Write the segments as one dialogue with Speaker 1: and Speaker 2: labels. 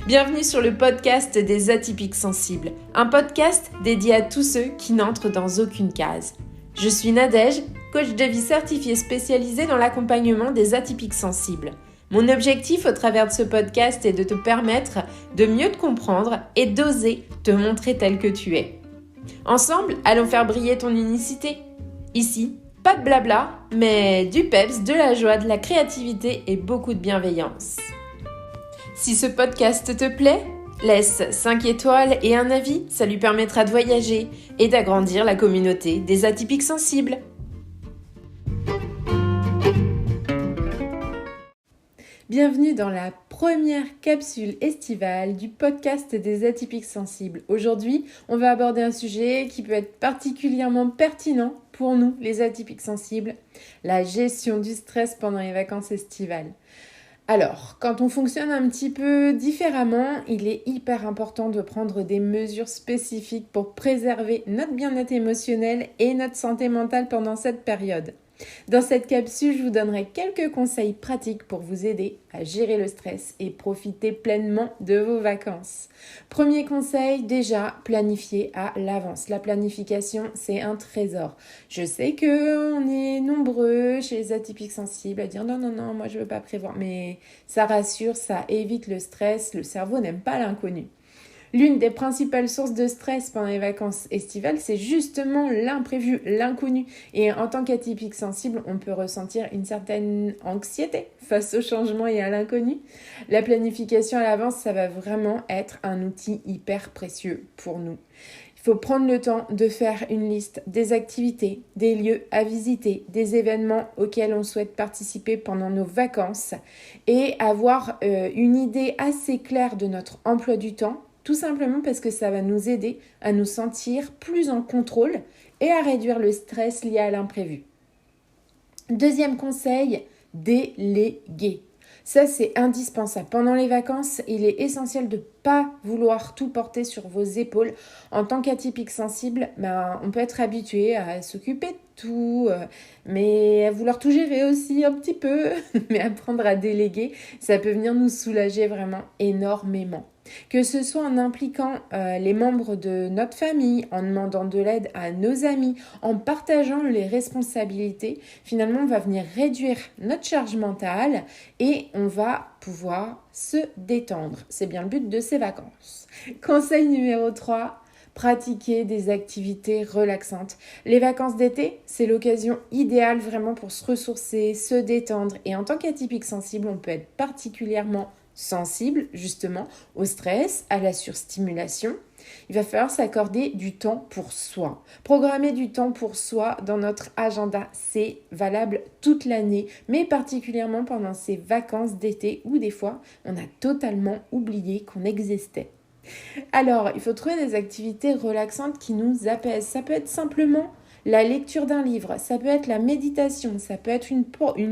Speaker 1: Bienvenue sur le podcast des atypiques sensibles, un podcast dédié à tous ceux qui n'entrent dans aucune case. Je suis Nadège, coach de vie certifiée spécialisée dans l'accompagnement des atypiques sensibles. Mon objectif au travers de ce podcast est de te permettre de mieux te comprendre et d'oser te montrer tel que tu es. Ensemble, allons faire briller ton unicité. Ici, pas de blabla, mais du peps, de la joie, de la créativité et beaucoup de bienveillance. Si ce podcast te plaît, laisse 5 étoiles et un avis, ça lui permettra de voyager et d'agrandir la communauté des atypiques sensibles. Bienvenue dans la première capsule estivale du podcast des atypiques sensibles. Aujourd'hui, on va aborder un sujet qui peut être particulièrement pertinent pour nous, les atypiques sensibles, la gestion du stress pendant les vacances estivales. Alors, quand on fonctionne un petit peu différemment, il est hyper important de prendre des mesures spécifiques pour préserver notre bien-être émotionnel et notre santé mentale pendant cette période. Dans cette capsule, je vous donnerai quelques conseils pratiques pour vous aider à gérer le stress et profiter pleinement de vos vacances. Premier conseil, déjà, planifier à l'avance. La planification, c'est un trésor. Je sais qu'on est nombreux chez les atypiques sensibles à dire non, moi je veux pas prévoir. Mais ça rassure, ça évite le stress, le cerveau n'aime pas l'inconnu. L'une des principales sources de stress pendant les vacances estivales, c'est justement l'imprévu, l'inconnu. Et en tant qu'atypique sensible, on peut ressentir une certaine anxiété face au changement et à l'inconnu. La planification à l'avance, ça va vraiment être un outil hyper précieux pour nous. Il faut prendre le temps de faire une liste des activités, des lieux à visiter, des événements auxquels on souhaite participer pendant nos vacances et avoir une idée assez claire de notre emploi du temps. Tout simplement parce que ça va nous aider à nous sentir plus en contrôle et à réduire le stress lié à l'imprévu. Deuxième conseil, déléguer. Ça, c'est indispensable. Pendant les vacances, il est essentiel de ne pas vouloir tout porter sur vos épaules. En tant qu'atypique sensible, on peut être habitué à s'occuper de tout, mais à vouloir tout gérer aussi un petit peu. Mais apprendre à déléguer, ça peut venir nous soulager vraiment énormément. Que ce soit en impliquant les membres de notre famille, en demandant de l'aide à nos amis, en partageant les responsabilités, finalement on va venir réduire notre charge mentale et on va pouvoir se détendre. C'est bien le but de ces vacances. Conseil numéro 3, pratiquer des activités relaxantes. Les vacances d'été, c'est l'occasion idéale vraiment pour se ressourcer, se détendre et en tant qu'atypique sensible, on peut être particulièrement sensible justement au stress, à la surstimulation. Il va falloir s'accorder du temps pour soi. Programmer du temps pour soi dans notre agenda, c'est valable toute l'année, mais particulièrement pendant ces vacances d'été où des fois, on a totalement oublié qu'on existait. Alors, il faut trouver des activités relaxantes qui nous apaisent. Ça peut être simplement la lecture d'un livre, ça peut être la méditation, ça peut être une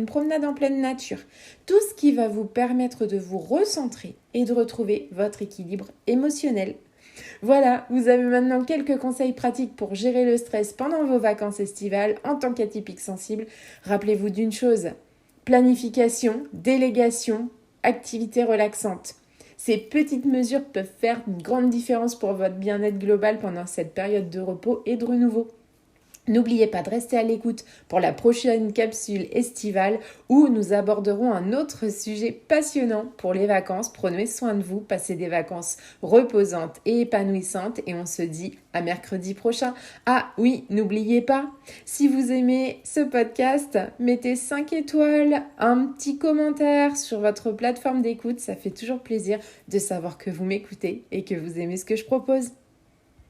Speaker 1: promenade en pleine nature. Tout ce qui va vous permettre de vous recentrer et de retrouver votre équilibre émotionnel. Voilà, vous avez maintenant quelques conseils pratiques pour gérer le stress pendant vos vacances estivales en tant qu'atypique sensible. Rappelez-vous d'une chose, planification, délégation, activité relaxante. Ces petites mesures peuvent faire une grande différence pour votre bien-être global pendant cette période de repos et de renouveau. N'oubliez pas de rester à l'écoute pour la prochaine capsule estivale où nous aborderons un autre sujet passionnant pour les vacances. Prenez soin de vous, passez des vacances reposantes et épanouissantes et on se dit à mercredi prochain. Ah oui, n'oubliez pas, si vous aimez ce podcast, mettez 5 étoiles, un petit commentaire sur votre plateforme d'écoute. Ça fait toujours plaisir de savoir que vous m'écoutez et que vous aimez ce que je propose.